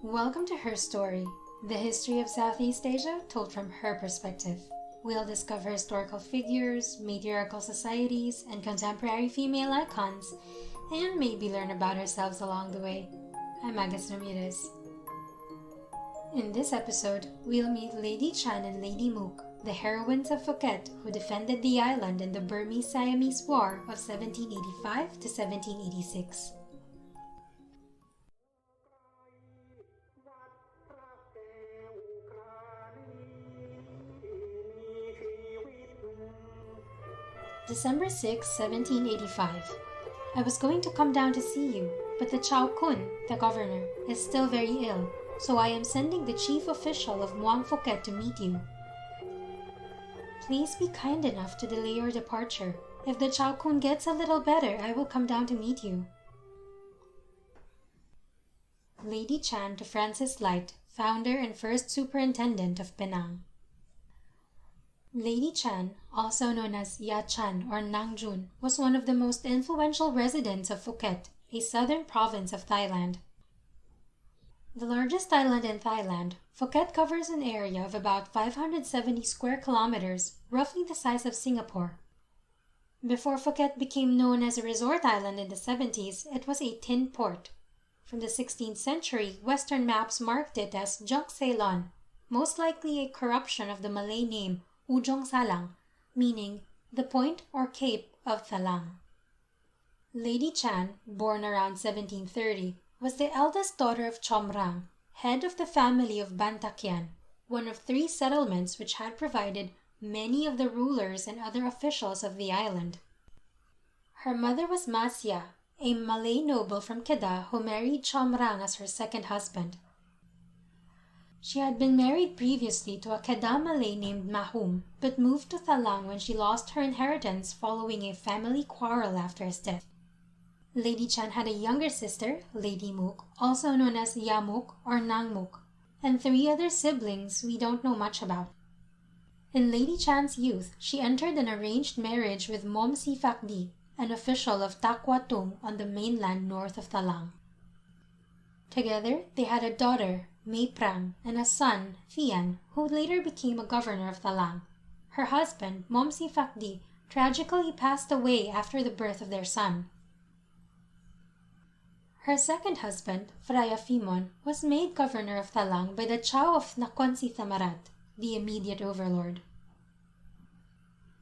Welcome to Her Story, the history of Southeast Asia told from her perspective. We'll discover historical figures, matriarchal societies, and contemporary female icons, and maybe learn about ourselves along the way. I'm Agus Ramirez. In this episode, we'll meet Lady Chan and Lady Mook, the heroines of Phuket who defended the island in the Burmese-Siamese War of 1785 to 1786. December 6, 1785. I was going to come down to see you, but the Chow Kun, the governor, is still very ill, so I am sending the chief official of Muang Phuket to meet you. Please be kind enough to delay your departure. If the Chow Kun gets a little better, I will come down to meet you. Lady Chan to Francis Light, founder and first superintendent of Penang. Lady Chan, also known as Ya Chan or Nang Jun, was one of the most influential residents of Phuket, a southern province of Thailand. The largest island in Thailand, Phuket covers an area of about 570 square kilometers, roughly the size of Singapore. Before Phuket became known as a resort island in the 70s, it was a tin port. From the 16th century, Western maps marked it as Junk Ceylon, most likely a corruption of the Malay name Ujong Salang, meaning the point or cape of Thalang. Lady Chan, born around 1730, was the eldest daughter of Chomrang, head of the family of Bantakyan, one of 3 settlements which had provided many of the rulers and other officials of the island. Her mother was Masya, a Malay noble from Kedah who married Chomrang as her second husband. She had been married previously to a Kedah Malay named Mahum, but moved to Thalang when she lost her inheritance following a family quarrel after his death. Lady Chan had a younger sister, Lady Mook, also known as Yamuk or Nang Mook, and 3 other siblings we don't know much about. In Lady Chan's youth, she entered an arranged marriage with Mom Si Fakdi, an official of Takwa Tung on the mainland north of Thalang. Together, they had a daughter, May Prang, and a son, Thian, who later became a governor of Thalang. Her husband, Mom Si Fakdi, tragically passed away after the birth of their son. Her second husband, Phraya Phimon, was made governor of Thalang by the Chow of Nakhon Si Thammarat, the immediate overlord.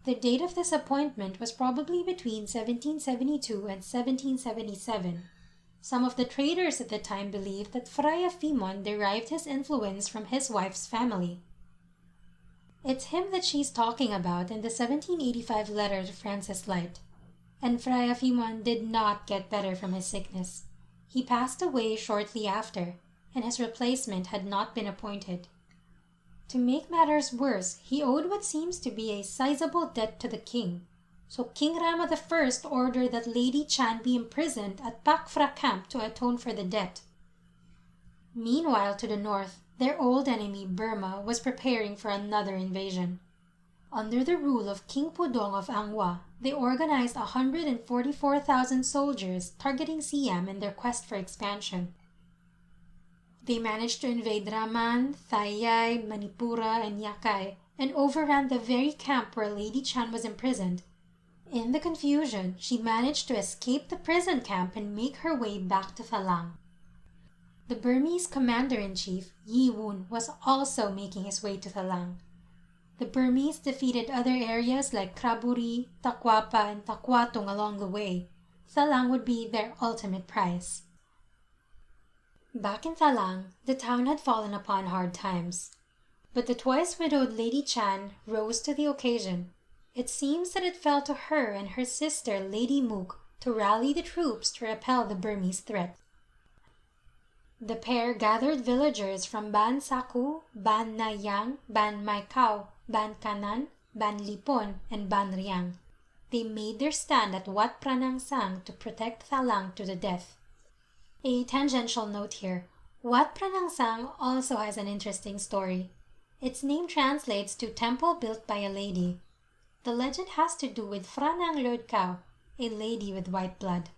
The date of this appointment was probably between 1772 and 1777. Some of the traders at the time believed that Phraya Phimon derived his influence from his wife's family. It's him that she's talking about in the 1785 letter to Francis Light. And Phraya Phimon did not get better from his sickness. He passed away shortly after, and his replacement had not been appointed. To make matters worse, he owed what seems to be a sizable debt to the king. So King Rama I ordered that Lady Chan be imprisoned at Pak Phra camp to atone for the debt. Meanwhile, to the north, their old enemy Burma was preparing for another invasion. Under the rule of King Pudong of Angwa, they organized 144,000 soldiers targeting Siam in their quest for expansion. They managed to invade Raman, Thai Yai, Manipura, and Yakai, and overran the very camp where Lady Chan was imprisoned. In the confusion, she managed to escape the prison camp and make her way back to Thalang. The Burmese commander-in-chief, Yi Woon, was also making his way to Thalang. The Burmese defeated other areas like Kraburi, Takwapa, and Takwatung along the way. Thalang would be their ultimate prize. Back in Thalang, the town had fallen upon hard times. But the twice-widowed Lady Chan rose to the occasion. It seems that it fell to her and her sister Lady Mook to rally the troops to repel the Burmese threat. The pair gathered villagers from Ban Saku, Ban Nayang, Ban Maikau, Ban Kanan, Ban Lipon, and Ban Riang. They made their stand at Wat Pranang Sang to protect Thalang to the death. A tangential note here, Wat Pranang Sang also has an interesting story. Its name translates to temple built by a lady. The legend has to do with Franang Lod Kao, a lady with white blood.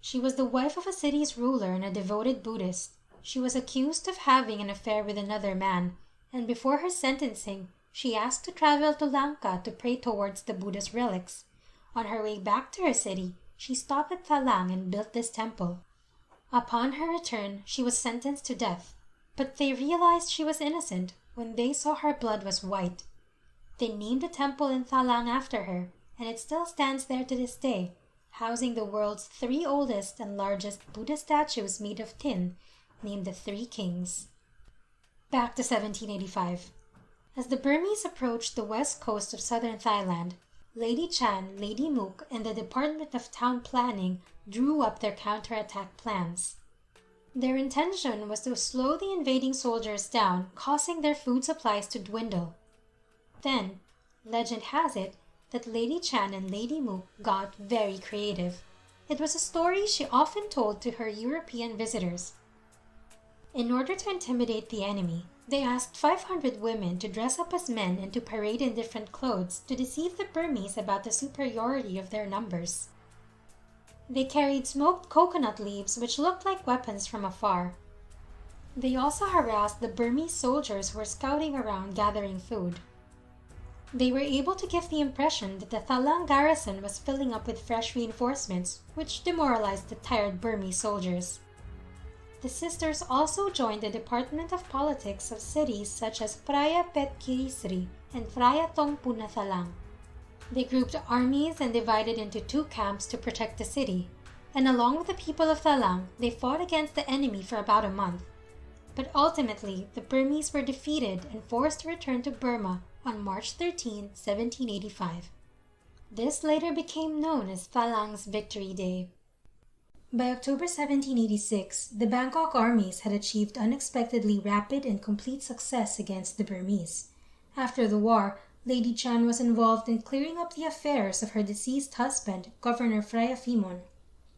She was the wife of a city's ruler and a devoted Buddhist. She was accused of having an affair with another man, and before her sentencing, she asked to travel to Lanka to pray towards the Buddha's relics. On her way back to her city, she stopped at Phalanx and built this temple. Upon her return, she was sentenced to death, but they realized she was innocent when they saw her blood was white. They named a temple in Phalanx after her, and it still stands there to this day, housing the world's 3 oldest and largest Buddha statues made of tin, named the 3 Kings. Back to 1785. As the Burmese approached the west coast of southern Thailand, Lady Chan, Lady Mook, and the Department of Town Planning drew up their counterattack plans. Their intention was to slow the invading soldiers down, causing their food supplies to dwindle. Then, legend has it that Lady Chan and Lady Mook got very creative. It was a story she often told to her European visitors. In order to intimidate the enemy, they asked 500 women to dress up as men and to parade in different clothes to deceive the Burmese about the superiority of their numbers. They carried smoked coconut leaves which looked like weapons from afar. They also harassed the Burmese soldiers who were scouting around gathering food. They were able to give the impression that the Phalanx garrison was filling up with fresh reinforcements, which demoralized the tired Burmese soldiers. The sisters also joined the Department of Politics of cities such as Phraya Phet Kirisri and Phraya Tongpuna Thalang. They grouped armies and divided into 2 camps to protect the city, and along with the people of Thalang, they fought against the enemy for about a month. But ultimately, the Burmese were defeated and forced to return to Burma on March 13, 1785. This later became known as Phalanx Victory Day. By October 1786, the Bangkok armies had achieved unexpectedly rapid and complete success against the Burmese. After the war, Lady Chan was involved in clearing up the affairs of her deceased husband, Governor Phraya Phimon,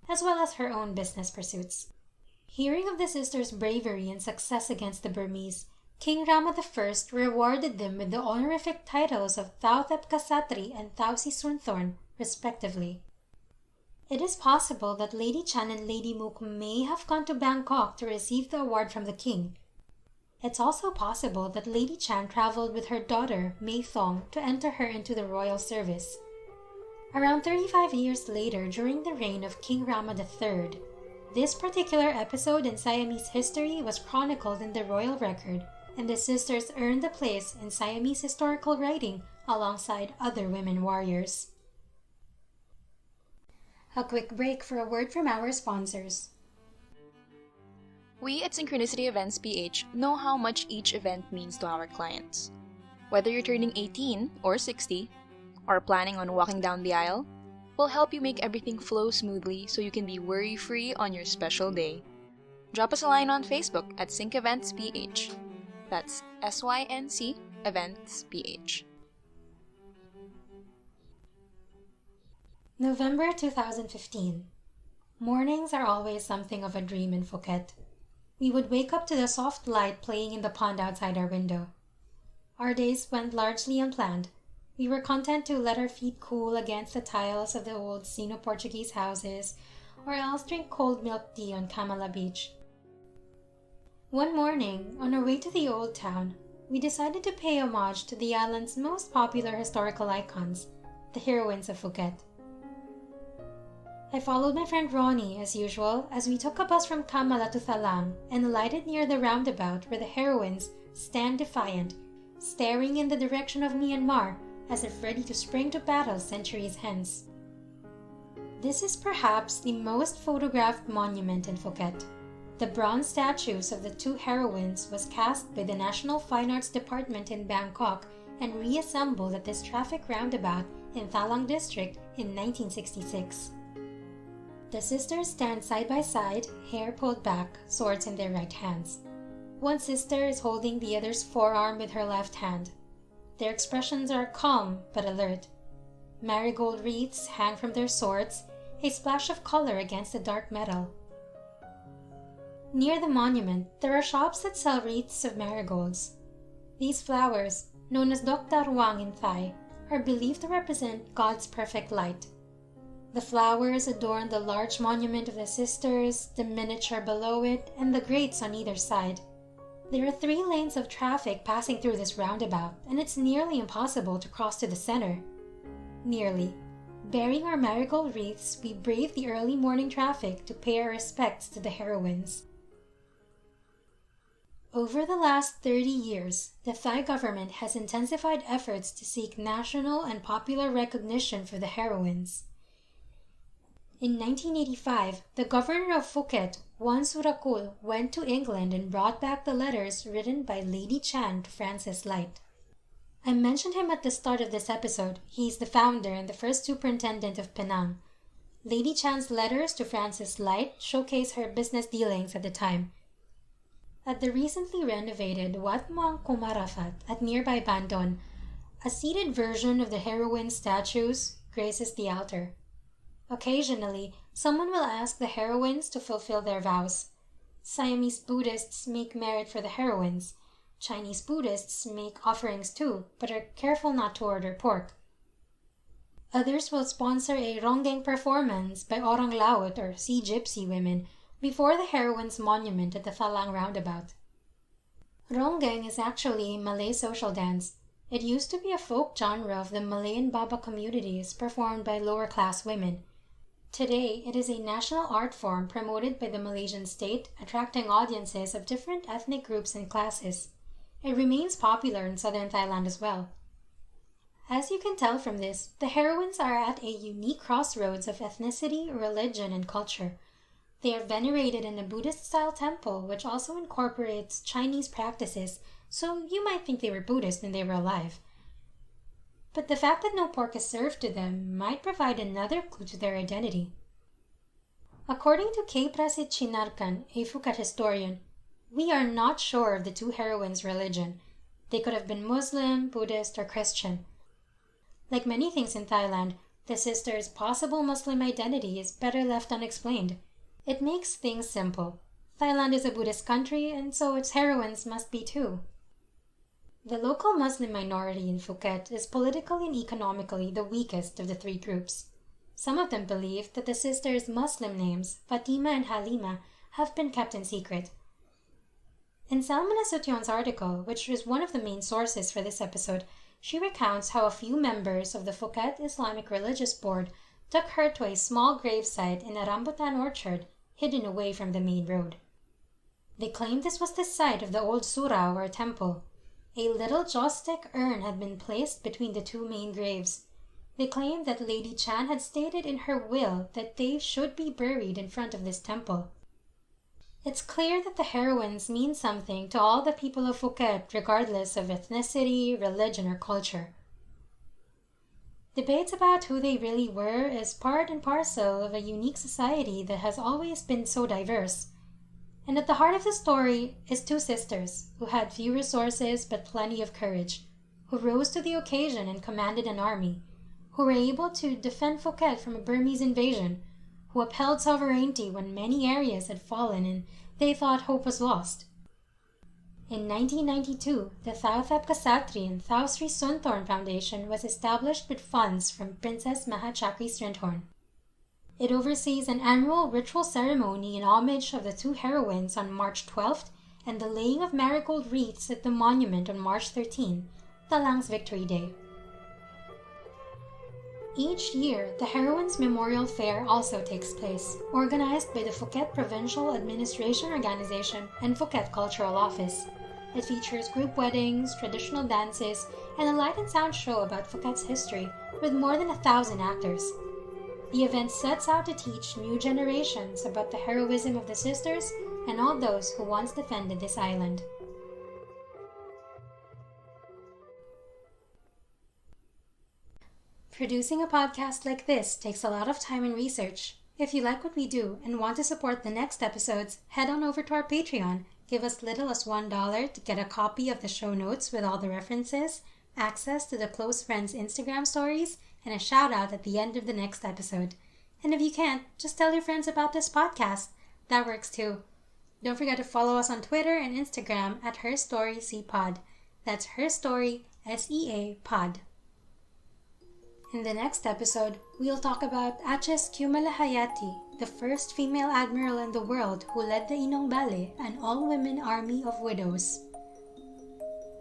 as well as her own business pursuits. Hearing of the sisters' bravery and success against the Burmese, King Rama I rewarded them with the honorific titles of Thau Thep Kasatri and Thau Si Sunthorn, respectively. It is possible that Lady Chan and Lady Mook may have gone to Bangkok to receive the award from the king. It's also possible that Lady Chan traveled with her daughter, May Thong, to enter her into the royal service. Around 35 years later, during the reign of King Rama III, this particular episode in Siamese history was chronicled in the royal record, and the sisters earned a place in Siamese historical writing alongside other women warriors. A quick break for a word from our sponsors. We at Synchronicity Events PH know how much each event means to our clients. Whether you're turning 18 or 60, or planning on walking down the aisle, we'll help you make everything flow smoothly so you can be worry-free on your special day. Drop us a line on Facebook at Sync Events PH. That's SYNC Events PH. November 2015. Mornings are always something of a dream in Phuket. We would wake up to the soft light playing in the pond outside our window. Our days went largely unplanned. We were content to let our feet cool against the tiles of the old Sino-Portuguese houses, or else drink cold milk tea on Kamala Beach. One morning, on our way to the old town, we decided to pay homage to the island's most popular historical icons, the Heroines of Phuket. I followed my friend Ronnie, as usual, as we took a bus from Kamala to Thalang and alighted near the roundabout where the heroines stand defiant, staring in the direction of Myanmar as if ready to spring to battle centuries hence. This is perhaps the most photographed monument in Phuket. The bronze statues of the 2 heroines was cast by the National Fine Arts Department in Bangkok and reassembled at this traffic roundabout in Thalang District in 1966. The sisters stand side by side, hair pulled back, swords in their right hands. One sister is holding the other's forearm with her left hand. Their expressions are calm but alert. Marigold wreaths hang from their swords, a splash of color against the dark metal. Near the monument, there are shops that sell wreaths of marigolds. These flowers, known as Dok Dar Wang in Thai, are believed to represent God's perfect light. The flowers adorn the large monument of the sisters, the miniature below it, and the grates on either side. There are 3 lanes of traffic passing through this roundabout, and it's nearly impossible to cross to the center. Nearly. Bearing our marigold wreaths, we brave the early morning traffic to pay our respects to the heroines. Over the last 30 years, the Thai government has intensified efforts to seek national and popular recognition for the heroines. In 1985, the governor of Phuket, Wan Surakul, went to England and brought back the letters written by Lady Chan to Frances Light. I mentioned him at the start of this episode. He's the founder and the first superintendent of Penang. Lady Chan's letters to Frances Light showcase her business dealings at the time. At the recently renovated Wat Mang Kumarafat at nearby Bandon, a seated version of the heroine statues graces the altar. Occasionally, someone will ask the heroines to fulfill their vows. Siamese Buddhists make merit for the heroines. Chinese Buddhists make offerings too, but are careful not to order pork. Others will sponsor a ronggeng performance by Orang Laut or Sea Gypsy women before the heroines' monument at the Phalanx roundabout. Ronggeng is actually a Malay social dance. It used to be a folk genre of the Malay and Baba communities performed by lower-class women. Today, it is a national art form promoted by the Malaysian state, attracting audiences of different ethnic groups and classes. It remains popular in southern Thailand as well. As you can tell from this, the heroines are at a unique crossroads of ethnicity, religion, and culture. They are venerated in a Buddhist-style temple which also incorporates Chinese practices, so you might think they were Buddhist when they were alive. But the fact that no pork is served to them might provide another clue to their identity. According to K. Prasit Chinarkan, a Phuket historian, we are not sure of the 2 heroines' religion. They could have been Muslim, Buddhist, or Christian. Like many things in Thailand, the sisters' possible Muslim identity is better left unexplained. It makes things simple. Thailand is a Buddhist country, and so its heroines must be too. The local Muslim minority in Phuket is politically and economically the weakest of the 3 groups. Some of them believe that the sisters' Muslim names, Fatima and Halima, have been kept in secret. In Salmana Sution's article, which is one of the main sources for this episode, she recounts how a few members of the Phuket Islamic Religious Board took her to a small gravesite in a rambutan orchard hidden away from the main road. They claimed this was the site of the old surau or temple. A little joss stick urn had been placed between the 2 main graves. They claimed that Lady Chan had stated in her will that they should be buried in front of this temple. It's clear that the heroines mean something to all the people of Phuket regardless of ethnicity, religion, or culture. Debates about who they really were is part and parcel of a unique society that has always been so diverse. And at the heart of the story is 2 sisters who had few resources but plenty of courage, who rose to the occasion and commanded an army, who were able to defend Phuket from a Burmese invasion, who upheld sovereignty when many areas had fallen and they thought hope was lost. In 1992, the Thao Thep Kasatri and Thao Sri Sunthorn Foundation was established with funds from Princess Maha Chakri Srindhorn. It oversees an annual ritual ceremony in homage of the 2 heroines on March 12th and the laying of marigold wreaths at the monument on March 13, Phalanx Victory Day. Each year, the Heroines Memorial Fair also takes place, organized by the Phuket Provincial Administration Organization and Phuket Cultural Office. It features group weddings, traditional dances, and a light and sound show about Phuket's history with more than 1,000 actors. The event sets out to teach new generations about the heroism of the sisters and all those who once defended this island. Producing a podcast like this takes a lot of time and research. If you like what we do and want to support the next episodes, head on over to our Patreon. Give us little as $1 to get a copy of the show notes with all the references, access to the close friends Instagram stories, and a shout out at the end of the next episode. And if you can't, just tell your friends about this podcast. That works too. Don't forget to follow us on Twitter and Instagram at HerStoryCPod. That's HerStory, SEA Pod. In the next episode, we'll talk about Aches Kumalahayati, the first female admiral in the world who led the Inong Bale, an all-women army of widows.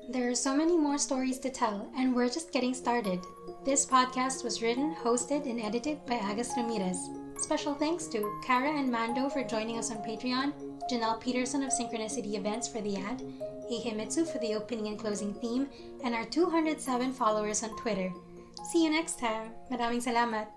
There are so many more stories to tell, and we're just getting started. This podcast was written, hosted, and edited by Agus Ramirez. Special thanks to Kara and Mando for joining us on Patreon, Janelle Peterson of Synchronicity Events for the ad, Heihimitsu for the opening and closing theme, and our 207 followers on Twitter. See you next time. Maraming salamat.